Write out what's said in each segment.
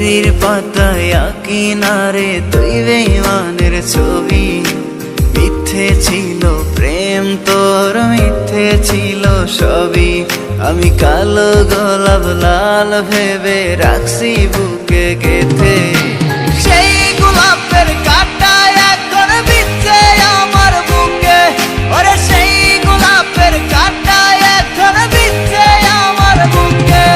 ডায়েরির পাতায় কিনারে তুই বেঈমানের ছবি। মিথ্যে ছিল প্রেম তোর, মিথ্যে ছিল সবই। আমি কালো গোলাপ লাল ভেবে রাখছি বুকে গেথে। সেই গোলাপের কাঁটা এখন বিচ্ছে আমার বুকে, ওরে সেই গোলাপের কাঁটা এখন বিচ্ছে আমার বুকে।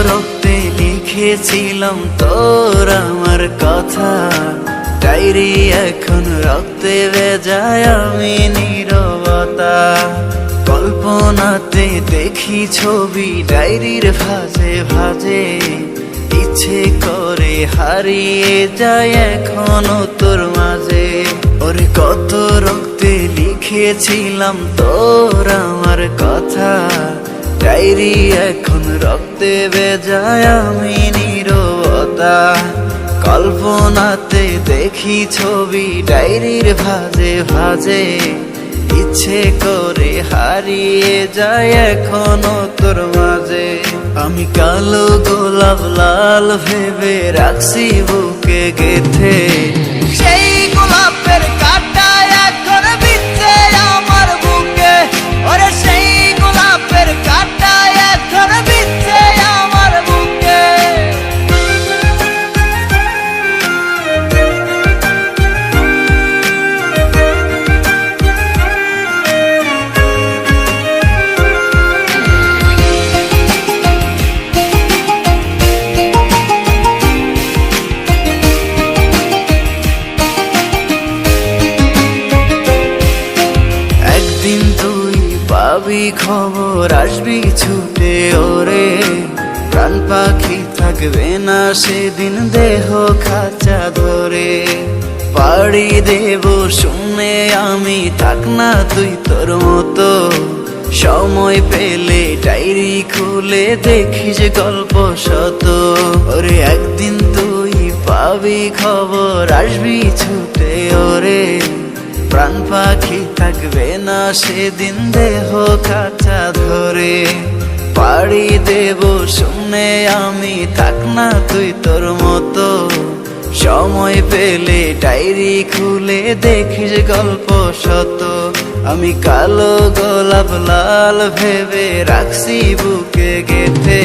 রক্তে লিখেছিলাম তোর আমার কথা, ডায়েরি এখন রক্তে ভেজায় আমি নীরবতা। কল্পনাতে দেখি ছবি ডায়েরির ভাজে ভাজে, ইচ্ছে করে হারিয়ে যায় এখনো তোর মাঝে। ওরে কত রক্তে লিখেছিলাম তোর আমার কথা, ডায়েরি এখন রক্তে ভেজায় আমি নীরবতা। কল্পনাতে দেখি ছবি ডায়েরির ভাজে ভাজে, ইচ্ছে করে হারিয়ে যায় এখনো তোর মাঝে। আমি কালো গোলাপ লাল ভেবে রাখছি বুকে গেথে। সেই গোলাপের কাঁটা এখন বিচ্ছে আমার বুকে, ওরে সেই গোলাপের কাঁটা এখন বিচ্ছে আমার বুকে। একদিন তুই পাবি খবর, আসবি ছুটে ওরে। প্রাণ পাখি থাকবে না সেদিন দেহ খাঁচা ধরে। পাড়ি দেব শুনে আমি, থাক না তুই তোর মতো। সময় পেলে ডায়েরি খুলে দেখিস গল্প শত। ওরে একদিন তুই পাবি খবর, আসবি ছুটে ওরে। প্রাণ পাখি থাকবে না সেদিন দেহ খাঁচা ধরে। পাড়ি দেব শুনে আমি, থাক না তুই তোর মতো। সময় পেলে ডায়েরি খুলে দেখিস গল্প শত। আমি কালো গোলাপ লাল ভেবে রাখছি বুকে গেথে।